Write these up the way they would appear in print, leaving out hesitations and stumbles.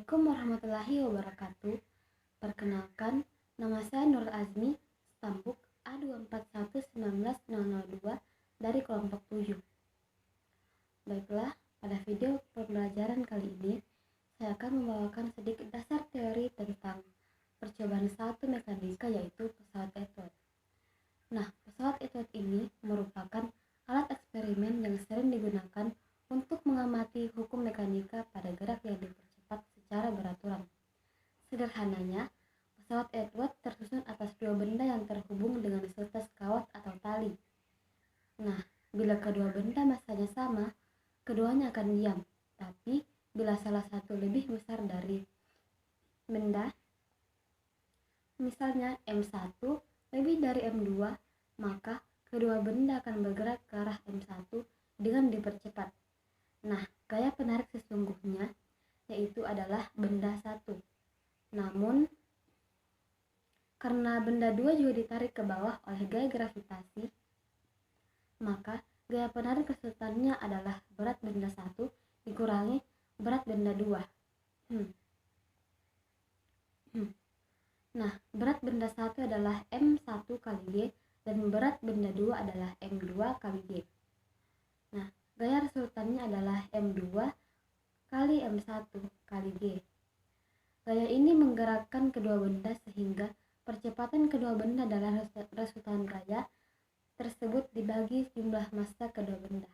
Assalamualaikum warahmatullahi wabarakatuh. Perkenalkan, nama saya Nurul Azmi, stambuk A24119002 dari kelompok 7. Baiklah, pada video pembelajaran kali ini, saya akan membawakan sedikit dasar teori tentang percobaan satu mekanika, yaitu pesawat Etwod. Nah, pesawat Etwod ini merupakan alat eksperimen yang sering digunakan untuk mengamati hukum mekanika pada gerak yang dipercepat secara beraturan. Sederhananya, pesawat Etwod tersusun atas dua benda yang terhubung dengan setes kawat atau tali. Nah, bila kedua benda masanya sama, keduanya akan diam. Tapi, bila salah satu lebih besar dari benda, misalnya M1 lebih dari M2, maka kedua benda akan bergerak ke arah M1 dengan dipercepat. Nah, gaya penarik sesungguhnya yaitu adalah benda 1. Namun, karena benda 2 juga ditarik ke bawah oleh gaya gravitasi, maka gaya penarik kesulitannya adalah berat benda 1 dikurangi berat benda 2. Nah, berat benda 1 adalah M1 kali G dan berat benda 2 adalah M2 kali G. Nah, gaya resultannya adalah M2 kali M1 kali G. Gaya ini menggerakkan kedua benda sehingga percepatan kedua benda dalam resultan gaya tersebut dibagi jumlah massa kedua benda.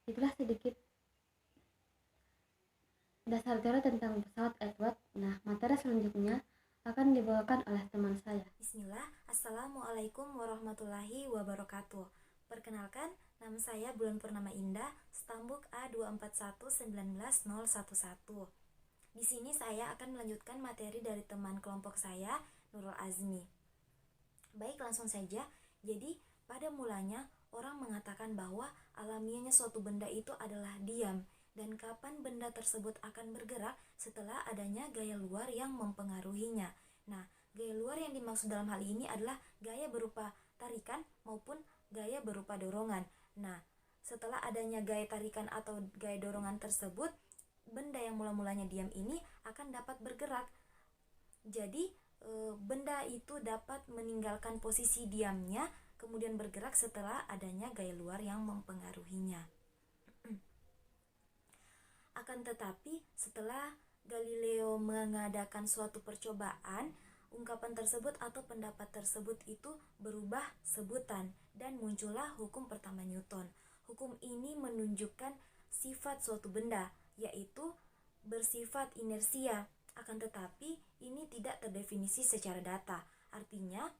Itulah sedikit dasar teori tentang pesawat Etwod. Nah, materi selanjutnya akan dibawakan oleh teman saya. Bismillah, Assalamualaikum warahmatullahi wabarakatuh. Perkenalkan, nama saya Bulan Purnama Indah, stambuk A24119011. Di sini saya akan melanjutkan materi dari teman kelompok saya, Nurul Azmi. Baik, langsung saja. Jadi, pada mulanya orang mengatakan bahwa alamiahnya suatu benda itu adalah diam, dan kapan benda tersebut akan bergerak setelah adanya gaya luar yang mempengaruhinya. Nah, gaya luar yang dimaksud dalam hal ini adalah gaya berupa tarikan maupun gaya berupa dorongan. Nah, setelah adanya gaya tarikan atau gaya dorongan tersebut, benda yang mula-mulanya diam ini akan dapat bergerak. Jadi, benda itu dapat meninggalkan posisi diamnya, kemudian bergerak setelah adanya gaya luar yang mempengaruhinya. Akan tetapi, setelah Galileo mengadakan suatu percobaan, ungkapan tersebut atau pendapat tersebut itu berubah sebutan dan muncullah hukum pertama Newton. Hukum ini menunjukkan sifat suatu benda, yaitu bersifat inersia. Akan tetapi, ini tidak terdefinisi secara data. Artinya,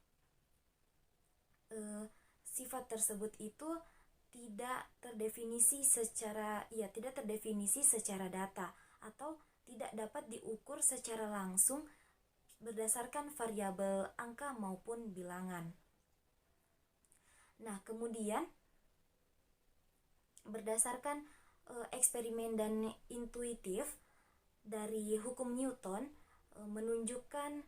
sifat tersebut itu tidak terdefinisi secara data atau tidak dapat diukur secara langsung berdasarkan variabel angka maupun bilangan. Nah, kemudian berdasarkan eksperimen dan intuitif dari hukum Newton menunjukkan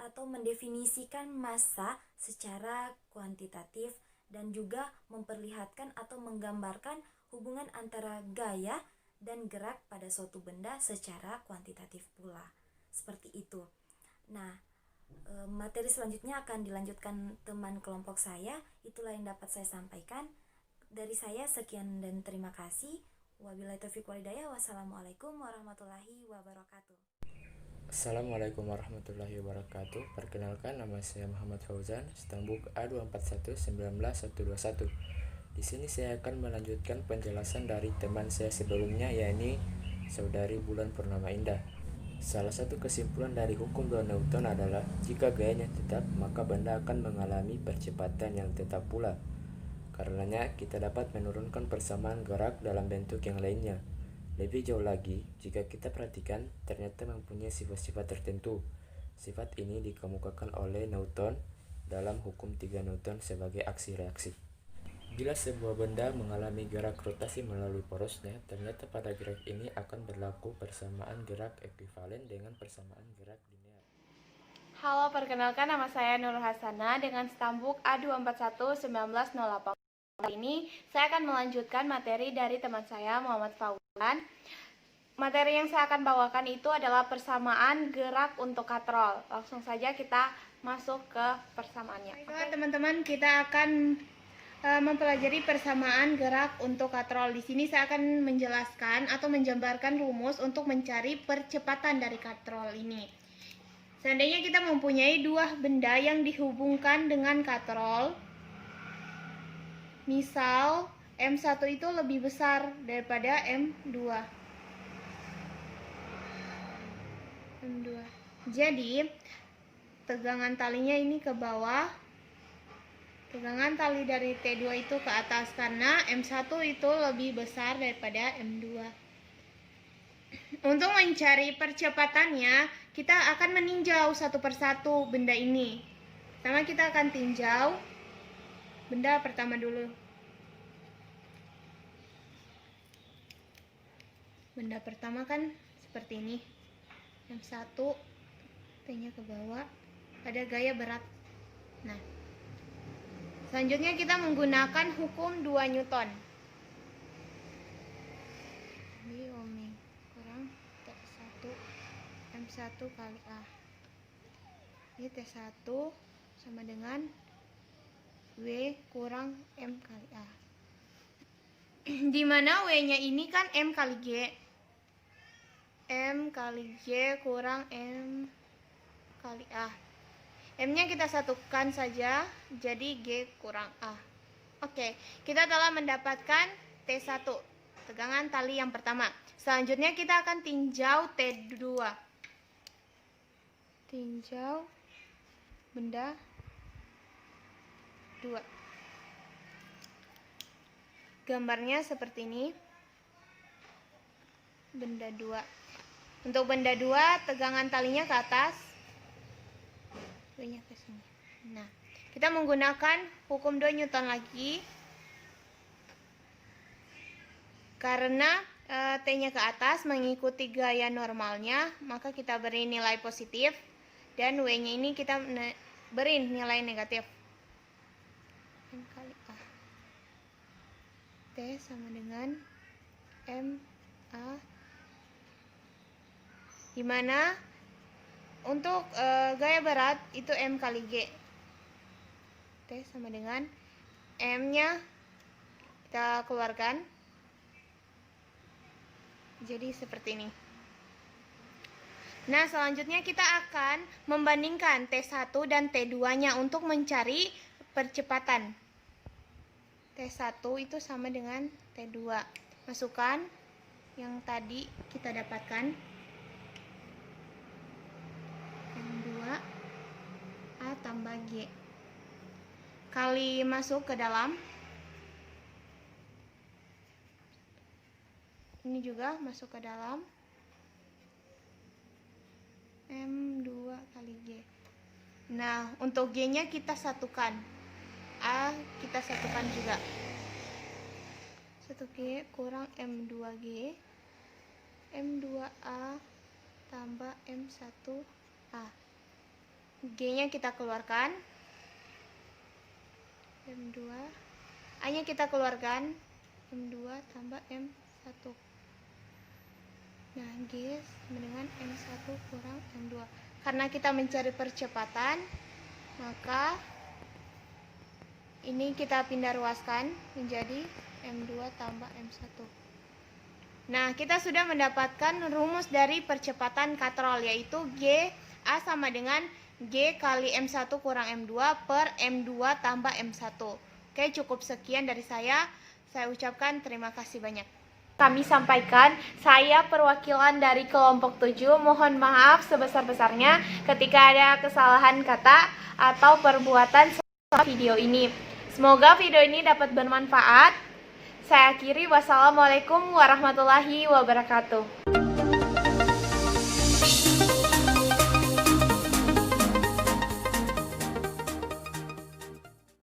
atau mendefinisikan massa secara kuantitatif dan juga memperlihatkan atau menggambarkan hubungan antara gaya dan gerak pada suatu benda secara kuantitatif pula. Seperti itu. Nah, materi selanjutnya akan dilanjutkan teman kelompok saya. Itulah yang dapat saya sampaikan. Dari saya sekian dan terima kasih. Wabillahi taufiq wal hidayah. Wassalamualaikum warahmatullahi wabarakatuh. Assalamualaikum warahmatullahi wabarakatuh. Perkenalkan, nama saya Muhammad Fauzan, stambuk A24119121. Di sini saya akan melanjutkan penjelasan dari teman saya sebelumnya, yakni saudari Bulan Purnama Indah. Salah satu kesimpulan dari hukum 2 Newton adalah jika gayanya tetap, maka benda akan mengalami percepatan yang tetap pula. Karenanya, kita dapat menurunkan persamaan gerak dalam bentuk yang lainnya. Lebih jauh lagi, jika kita perhatikan, ternyata mempunyai sifat-sifat tertentu. Sifat ini dikemukakan oleh Newton dalam hukum 3 Newton sebagai aksi-reaksi. Bila sebuah benda mengalami gerak rotasi melalui porosnya, ternyata pada gerak ini akan berlaku persamaan gerak ekuivalen dengan persamaan gerak linear. Halo, perkenalkan nama saya Nur Hasana dengan stambuk A2411908. Kali ini saya akan melanjutkan materi dari teman saya Muhammad Fauzan. materi yang saya akan bawakan itu adalah persamaan gerak untuk katrol. Langsung saja kita masuk ke persamaannya. Baiklah teman-teman, kita akan mempelajari persamaan gerak untuk katrol. Di sini saya akan menjelaskan atau menjabarkan rumus untuk mencari percepatan dari katrol ini. Seandainya kita mempunyai dua benda yang dihubungkan dengan katrol, misal M1 itu lebih besar daripada M2. Jadi, tegangan talinya ini ke bawah, tegangan tali dari T2 itu ke atas karena M1 itu lebih besar daripada M2. Untuk mencari percepatannya, kita akan meninjau satu persatu benda ini. Pertama kita akan tinjau benda pertama dulu. Benda pertama kan seperti ini. M1, T-nya ke bawah, ada gaya berat. Nah, selanjutnya kita menggunakan hukum 2 Newton. Jadi omega kurang T1 M1 kali A. Ini T1 sama dengan W kurang M kali A. Dimana W-nya ini kan M kali G. M kali G kurang M kali A. M-nya kita satukan saja, jadi G kurang A. Oke, kita telah mendapatkan T1, tegangan tali yang pertama. Selanjutnya kita akan tinjau T2. Tinjau benda 2. Gambarnya seperti ini. Benda 2. Untuk benda 2, tegangan talinya ke atas, W-nya ke sini. Nah, kita menggunakan hukum 2 Newton lagi. Karena T-nya ke atas mengikuti gaya normalnya, maka kita beri nilai positif, dan W-nya ini kita beri nilai negatif. M kali A. T sama dengan M A, dimana untuk gaya berat itu M kali G. T sama dengan M-nya kita keluarkan, jadi seperti ini. Nah, selanjutnya kita akan membandingkan T1 dan T2-nya untuk mencari percepatan. T1 itu sama dengan T2. Masukkan yang tadi kita dapatkan. M2 A tambah G. Kali masuk ke dalam. Ini juga masuk ke dalam. M2 kali G. Nah, untuk G-nya kita satukan. A kita satukan juga. 1G kurang M2G. M2A tambah M1A. G-nya kita keluarkan. M2. A-nya kita keluarkan. M2 tambah M1. Nah, G sama dengan M1 kurang M2. Karena kita mencari percepatan, maka ini kita pindah ruaskan menjadi M2 tambah M1. Nah, kita sudah mendapatkan rumus dari percepatan katrol, yaitu G A sama dengan G kali M1 kurang M2 per M2 tambah M1. Oke, cukup sekian dari saya. Saya ucapkan terima kasih banyak. Kami sampaikan, saya perwakilan dari kelompok 7, mohon maaf sebesar-besarnya ketika ada kesalahan kata atau perbuatan selama video ini. Semoga video ini dapat bermanfaat. Saya akhiri, wassalamualaikum warahmatullahi wabarakatuh.